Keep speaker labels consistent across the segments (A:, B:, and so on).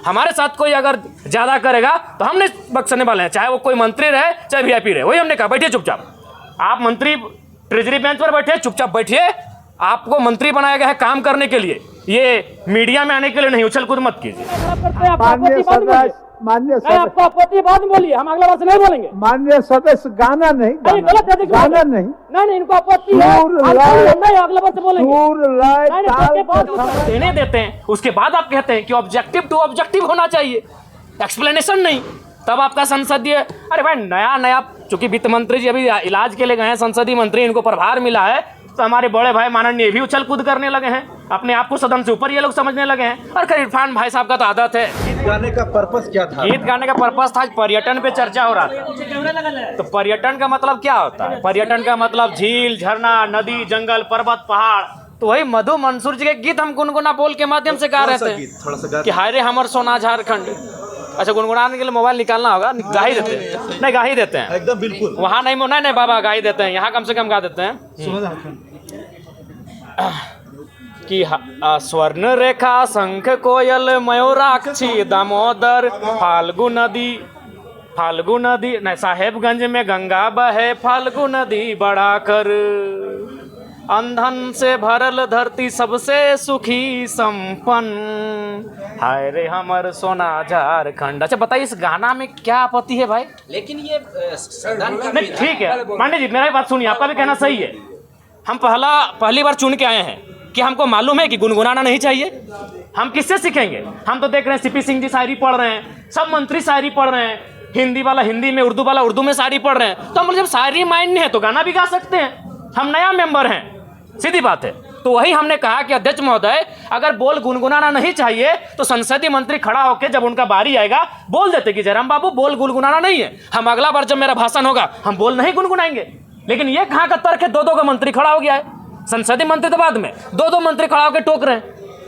A: हमारे साथ कोई अगर ज़्यादा करेगा तो हम नहीं बख्शने वाले हैं, चाहे वो कोई मंत्री रहे चाहे वीआईपी रहे। वही हमने कहा, बैठिए चुपचाप। आप मंत्री ट्रेजरी बेंच पर बैठिए, चुपचाप बैठिए। आपको मंत्री बनाया गया है काम करने के लिए, ये मीडिया में आने के लिए नहीं। उछल कूद मत कीजिए।
B: माननीय सदस्य,
C: आपको आपत्ति बाद में बोलिए, हम अगला बार से नहीं बोलेंगे।
B: माननीय सदस्य, गाना नहीं,
C: गलत है,
B: गाना नहीं,
C: नहीं इनको आपत्ति है, नहीं अगला बार से बोलेंगे।
A: देने देते हैं, उसके बाद आप कहते हैं कि ऑब्जेक्टिव टू ऑब्जेक्टिव होना चाहिए, एक्सप्लेनेशन नहीं। तब आपका संसदीय, अरे भाई नया चूंकि वित्त मंत्री जी अभी इलाज के लिए गए हैं, संसदीय मंत्री, इनको प्रभार मिला है, तो हमारे बड़े भाई माननीय भी उछल कूद करने लगे हैं, अपने आप को सदन से ऊपर ये लोग समझने लगे हैं। और खैर इरफान भाई साहब का तो आदत है।
D: गीत गाने का पर्पस क्या था?
A: गीत गाने का पर्पस था, पर्यटन पे चर्चा हो रहा था। तो पर्यटन का मतलब क्या होता है? पर्यटन का मतलब झील, झरना, नदी, जंगल, पर्वत, पहाड़। तो वही मधु मंसूर जी के गीत हम गुनगुना बोल के माध्यम से गा रहे थे कि हाय रे हमर सोना झारखंड। अच्छा, गुनगुनाने के लिए मोबाइल निकालना होगा, गा ही देते हैं। नहीं, गा ही देते हैं
D: एकदम बिल्कुल।
A: वहाँ नहीं बाबा, गा ही देते हैं। यहाँ कम से कम गा देते हैं कि स्वर्ण रेखा, शंख, कोयल, मयूराक्षी, दामोदर, फाल्गु नदी नहीं, साहेबगंज में गंगा बहे, फाल्गु नदी बढ़ाकर, अंधन से भरल धरती सबसे सुखी संपन्न, हाय रे हमर सोना झारखंड। अच्छा बताइए, इस गाना में क्या आपत्ति है भाई?
E: लेकिन ये
A: नहीं ठीक है पांडे जी, मेरा बात सुनिए, आपका भी कहना सही है। हम पहली बार चुन के आए हैं कि हमको मालूम है कि गुनगुनाना नहीं चाहिए। हम किससे सीखेंगे? हम तो देख रहे हैं सीपी सिंह जी शायरी पढ़ रहे हैं, सब मंत्री शायरी पढ़ रहे हैं, हिंदी वाला हिंदी में, उर्दू वाला उर्दू में शायरी पढ़ रहे हैं। तो हम जब शायरी माइंड है तो गाना भी गा सकते हैं। हम नया मेंबर हैं, सीधी बात है। तो वही हमने कहा कि अध्यक्ष महोदय, अगर बोल गुनगुनाना नहीं चाहिए तो संसदीय मंत्री खड़ा होकर जब उनका बारी आएगा बोल देते कि जयराम बाबू बोल गुनगुनाना नहीं है, हम अगला बार जब मेरा भाषण होगा हम बोल नहीं गुनगुनाएंगे। लेकिन ये कहाँ का तर्क है? दो का मंत्री खड़ा हो गया है, संसदीय मंत्री तो बाद में, दो मंत्री खड़ा होकर टोक रहे हैं।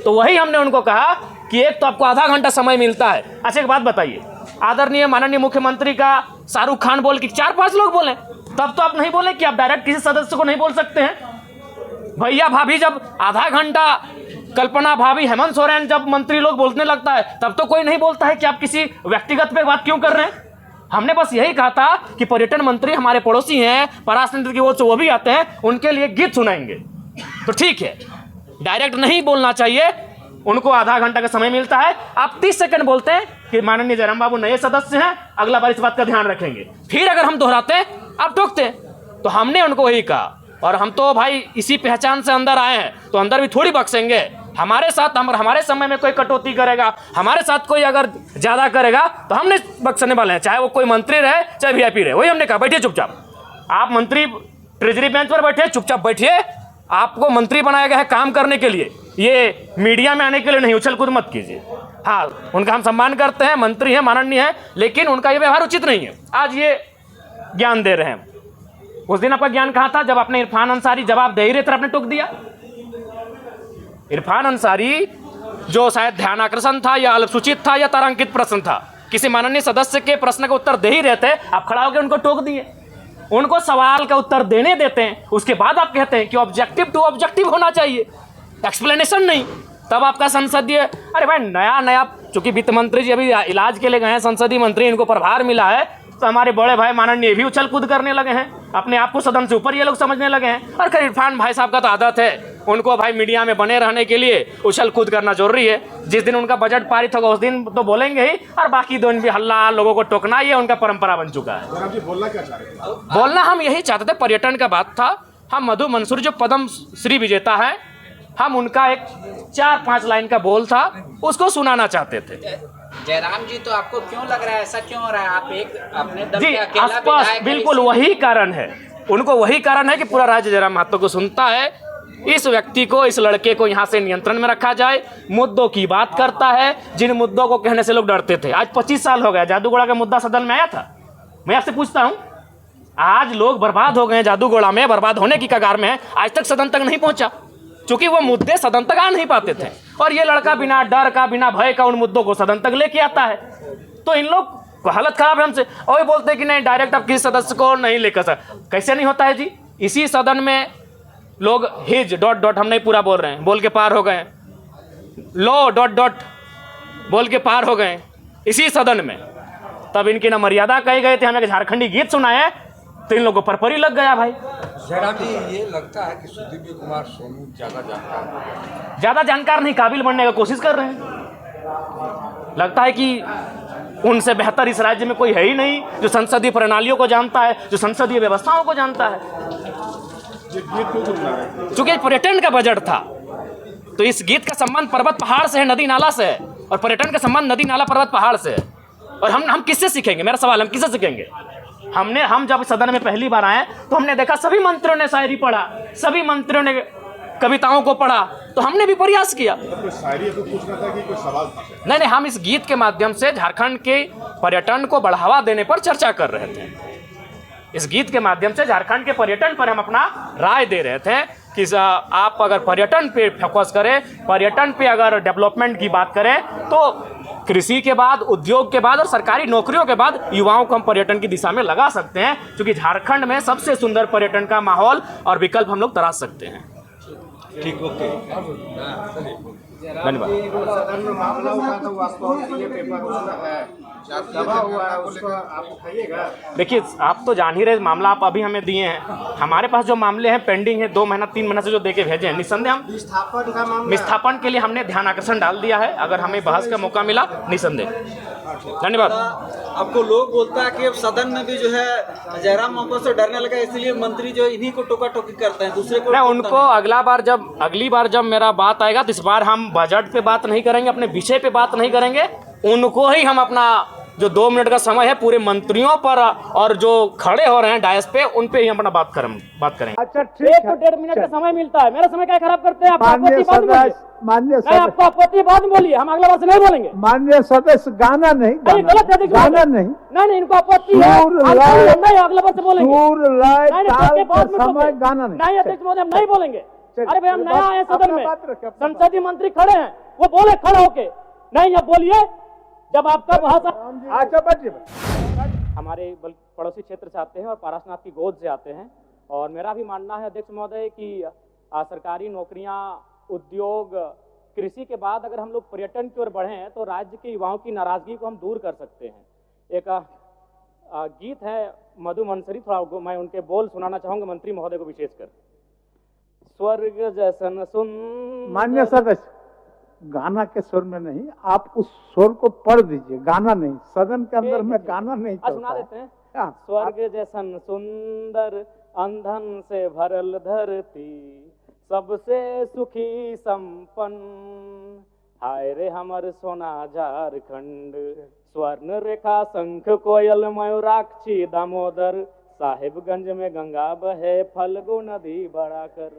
A: तो वही हमने उनको कहा कि एक तो आपको आधा घंटा समय मिलता है। अच्छा एक बात बताइए, आदरणीय माननीय मुख्यमंत्री का शाहरुख खान बोल के 4-5 लोग बोले, तब तो आप नहीं बोले कि आप डायरेक्ट किसी सदस्य को नहीं बोल सकते हैं। भैया भाभी जब आधा घंटा, कल्पना भाभी, हेमंत सोरेन जब मंत्री लोग बोलने लगता है तब तो कोई नहीं बोलता है कि आप किसी व्यक्तिगत पे बात क्यों कर रहे हैं। हमने बस यही कहा था कि पर्यटन मंत्री हमारे पड़ोसी हैं, पराशर की ओर से वो भी आते हैं, उनके लिए गीत सुनाएंगे। तो ठीक है, डायरेक्ट नहीं बोलना चाहिए, उनको आधा घंटा का समय मिलता है। आप 30 सेकंड बोलते हैं कि माननीय जयराम बाबू नए सदस्य हैं, अगला बार इस बात का ध्यान रखेंगे। फिर अगर हम दोहराते आप टोकते। तो हमने उनको वही कहा, और हम तो भाई इसी पहचान से अंदर आए हैं, तो अंदर भी थोड़ी बख्शेंगे। हमारे साथ हमारे समय में कोई कटौती करेगा, हमारे साथ कोई अगर ज़्यादा करेगा तो हम नहीं बख्शने वाले हैं, चाहे वो कोई मंत्री रहे चाहे वीआईपी रहे। वही हमने कहा, बैठिए चुपचाप। आप मंत्री ट्रेजरी बेंच पर बैठिए, चुपचाप बैठिए। आपको मंत्री बनाया गया है काम करने के लिए, ये मीडिया में आने के लिए नहीं। उछल कूद मत कीजिए। हाँ, उनका हम सम्मान करते हैं, मंत्री हैं, माननीय हैं, लेकिन उनका ये व्यवहार उचित नहीं है। आज ये ज्ञान दे रहे हैं, उस दिन आपका ज्ञान कहाँ था जब आपने इरफान अंसारी जवाब दे ही रहे थे, आपने टोक दिया। इरफान अंसारी जो शायद ध्यान आकर्षण था या अल्पसूचित था या तारांकित प्रश्न था, किसी माननीय सदस्य के प्रश्न का उत्तर दे ही रहे थे, आप खड़ा होकर उनको टोक दिए। उनको सवाल का उत्तर देने देते हैं, उसके बाद आप कहते हैं कि ऑब्जेक्टिव टू ऑब्जेक्टिव होना चाहिए, एक्सप्लेनेशन नहीं। तब आपका संसदीय, अरे भाई नया चूंकि वित्त मंत्री जी अभी इलाज के लिए गए हैं, संसदीय मंत्री, इनको प्रभार मिला है, तो हमारे बड़े भाई माननीय भी उछल कूद करने लगे हैं, अपने आप को सदन से ऊपर ये लोग समझने लगे हैं। और खैर इरफान भाई साहब का तो आदत है, उनको भाई मीडिया में बने रहने के लिए उछल कूद करना जरूरी है। जिस दिन उनका बजट पारित होगा उस दिन तो बोलेंगे ही, और बाकी दिन भी हल्ला, लोगों को टोकना, ये उनका परंपरा बन चुका है।
D: जी बोलना क्या चाह रहे थे?
A: बोलना हम यही चाहते थे, पर्यटन का बात था। हम मधु मंसूर जो पद्म श्री विजेता है, हम उनका एक 4-5 लाइन का बोल था, उसको सुनाना चाहते थे।
E: जयराम जी, तो आपको क्यों लग रहा है ऐसा क्यों हो रहा है? आप एक अपने दम
A: जी
E: पे अकेला
A: स्पष्ट,
E: विधायक
A: बिल्कुल वही कारण है, उनको वही कारण है कि पूरा राज्य जयराम महतो को सुनता है। इस व्यक्ति को, इस लड़के को यहाँ से नियंत्रण में रखा जाए, मुद्दों की बात करता है, जिन मुद्दों को कहने से लोग डरते थे। आज 25 साल हो गया, जादूगोड़ा का मुद्दा सदन में आया था। मैं आपसे पूछता हूँ, आज लोग बर्बाद हो गए, जादूगोड़ा में बर्बाद होने की कगार में है, आज तक सदन तक नहीं पहुंचा, क्योंकि वो मुद्दे सदन तक आ नहीं पाते थे। और ये लड़का बिना डर का, बिना भय का उन मुद्दों को सदन तक लेके आता है। तो इन लोग को हालत खराब है हमसे, और बोलते हैं कि नहीं डायरेक्ट आप किसी सदस्य को नहीं लेकर सकते। कैसे नहीं होता है जी? इसी सदन में लोग हिज ... हम नहीं पूरा बोल रहे हैं, बोल के पार हो गए। लो ... बोल के पार हो गए इसी सदन में। तब इनकी ना मर्यादा कही गए थे, हमें झारखंडी गीत सुनाए तो इन लोगों पर परी लग गया भाई।
F: जयराम जी, ये लगता है कि सुदीव्य कुमार सोनू ज्यादा जानकार है।
A: ज्यादा जानकार नहीं, काबिल बनने का कोशिश कर रहे हैं। लगता है कि उनसे बेहतर इस राज्य में कोई है ही नहीं जो संसदीय प्रणालियों को जानता है, जो संसदीय व्यवस्थाओं को जानता है। चूंकि पर्यटन का बजट था तो इस गीत का संबंध पर्वत पहाड़ से है, नदी नाला से है, और पर्यटन का संबंध नदी नाला पर्वत पहाड़ से है। और हम किससे सीखेंगे? मेरा सवाल, हम किससे सीखेंगे? हम जब सदन में पहली बार आए तो हमने देखा सभी मंत्रियों ने शायरी पढ़ा, सभी मंत्रियों ने कविताओं को पढ़ा, तो हमने भी प्रयास किया।
G: कोई शायरी को पूछना था कि कोई सवाल था?
A: नहीं, हम इस गीत के माध्यम से झारखंड के पर्यटन को बढ़ावा देने पर चर्चा कर रहे थे। इस गीत के माध्यम से झारखंड के पर्यटन पर हम अपना राय दे रहे थे कि आप अगर पर्यटन पे फोकस करें, पर्यटन पे अगर डेवलपमेंट की बात करें, तो कृषि के बाद, उद्योग के बाद और सरकारी नौकरियों के बाद युवाओं को हम पर्यटन की दिशा में लगा सकते हैं, क्योंकि झारखंड में सबसे सुंदर पर्यटन का माहौल और विकल्प हम लोग तराश सकते हैं।
F: ठीक, ओके,
A: धन्यवाद।
D: सदन में मामला हुआ था, वो आपको ये पेपर दबा हुआ है, उसको आप उठाइएगा।
A: देखिए, आप तो जान ही रहे मामला आप अभी हमें दिए हैं। हमारे पास जो मामले हैं पेंडिंग है, 2 महीना 3 महीना से जो देके भेजे हैं, निस्संदेह हम
D: विस्थापन का मामला,
A: विस्थापन के लिए हमने ध्यान आकर्षण डाल दिया है। अगर हमें बहस का मौका मिला, निस्संदेह। धन्यवाद।
H: आपको लोग बोलता है कि अब सदन में भी जो है जयराम महतो से डरने लगा, इसलिए मंत्री जो है इन्हीं को टोका टोकी करते हैं, दूसरे को
A: मैं उनको अगली बार जब मेरा बात आएगा तो इस बार हम बजट पे बात नहीं करेंगे, अपने विषय पे बात नहीं करेंगे। उनको ही हम अपना जो 2 मिनट का समय है पूरे मंत्रियों पर और जो खड़े हो रहे हैं डायस पे, उन पे ही हम अपना बात करेंगे।
B: अच्छा
C: 1
B: ठीक
C: तो
B: है।
C: 1.5 मिनट का समय मिलता है, मेरा समय क्या खराब करते हैं आप?
B: माननीय
C: आपत्ति बाद में बोलिए।
B: सदस्य, माननीय
C: नहीं,
B: सदस्य,
C: आपको आपत्ति बाद में बोलिए, हम अगला बार से नहीं बोलेंगे।
B: माननीय सदस्य, गाना नहीं,
C: नहीं, गलत है, देखिए।
B: गाना नहीं,
C: नहीं, इनको आपत्ति है,
B: सुर
C: आप
B: लय,
C: नहीं, अगला बार से बोलेंगे।
B: सुर लय
C: नहीं,
B: ताल
C: के बाद
B: का
C: में
B: समय,
C: बोलेंगे।
B: गाना नहीं।
C: नहीं अध्यक्ष महोदय, हम नहीं बोलेंगे। अरे भाई, हम नया आए सदन
B: अपना
C: में,
B: बात रखें, अपना
C: संसदीय मंत्री खड़े हैं, वो बोले खड़ा होके। नहीं, अब बोलिए जब आपका भाषा।
B: अच्छा बैठिए।
C: हमारे पड़ोसी क्षेत्र से आते हैं और पारसनाथ की गोद से आते हैं, और मेरा भी मानना है अध्यक्ष महोदय कि सरकारी नौकरियां, उद्योग, कृषि के बाद अगर हम लोग पर्यटन की ओर बढ़ें तो राज्य के युवाओं की नाराजगी को हम दूर कर सकते हैं। एक गीत है मधु मंसरी, थोड़ा मैं उनके बोल सुनाना चाहूंगा मंत्री महोदय को विशेषकर। स्वर्ग जैसन सुंदर।
B: माननीय सदस्य, गाना के स्वर में नहीं, आप उस स्वर को पढ़ दीजिए, गाना नहीं। सदन के अंदर में गाना नहीं
C: सुना
B: चलता है।
C: देते हैं।
B: हाँ,
C: स्वर्ग जैसन सुंदर अंधन से भरल धरती, सबसे सुखी संपन्न, हाय रे हमर सोना झारखंड, स्वर्ण रेखा शंख कोयल मयूराक्षी दामोदर, साहिबगंज में गंगा बहे फल्गु नदी बढ़ाकर।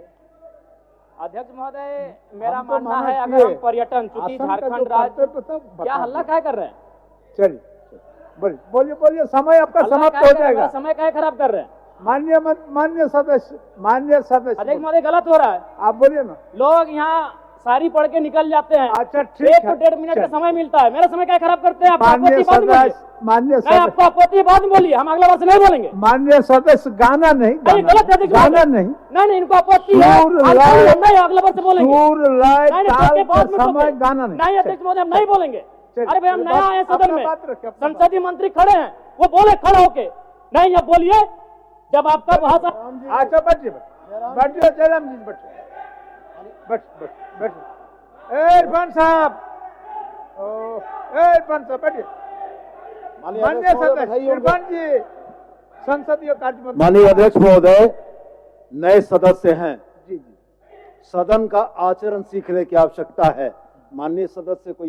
C: अध्यक्ष महोदय, मेरा
B: हम तो
C: मानना
B: माना
C: है
B: कि
C: अगर हम पर्यटन, चूंकि
B: आसन का
C: झारखंड
B: जो
C: राज्य,
B: कर्तव्य था,
C: क्या
B: बता
C: हल्ला क्या कर रहे हैं?
B: चलिए बोलिए बोलिए, समय आपका
C: हल्ला
B: समाप्त
C: क्या
B: हो
C: कर रहे हैं?
B: जाएगा।
C: समय क्या खराब कर रहे हैं?
B: माननीय सदस्य,
C: अध्यक्ष महोदय, गलत हो रहा है।
B: आप बोलिए ना।
C: लोग यहाँ शायरी पढ़ के निकल जाते हैं।
B: अच्छा ठीक
C: 1
B: है।
C: तो 1.5 मिनट का समय मिलता है, मेरा समय क्या खराब करते हैं आप?
B: माननीय
C: आपत्ति बाद में बोलिए।
B: माननीय
C: नहीं,
B: सदस्य,
C: आपको आपत्ति बाद में बोलिए, हम अगला बार से नहीं बोलेंगे।
B: माननीय सदस्य, गाना नहीं,
C: नहीं, गलत है, देखिए।
B: गाना नहीं,
C: नहीं, इनको आपत्ति है,
B: सुर
C: आप
B: लय,
C: नहीं, अगला बार से बोलेंगे।
B: सुर लय
C: नहीं,
B: ताल
C: के
B: का
C: बाद में
B: समय,
C: बोलेंगे।
B: गाना नहीं।
C: नहीं अध्यक्ष महोदय, हम नहीं बोलेंगे।
B: चलिए,
C: अरे भाई, हम
B: अपना
C: नया आए सदन
B: अपना
C: में,
B: बात रखें, अपना
C: संसदीय मंत्री खड़े हैं, वो बोले खड़ा होके। नहीं, अब बोलिए जब आपका भाषा।
B: अच्छा बैठिए, जयराम जी बैठिए। इरफान साहब, इरफान साहब बैठिए। माननीय सदस्य इरफान जी, संसदीय कार्य मंत्री।
I: माननीय अध्यक्ष महोदय, नए सदस्य हैं,
B: जी जी,
I: सदन का आचरण सीखने की आवश्यकता है। माननीय सदस्य को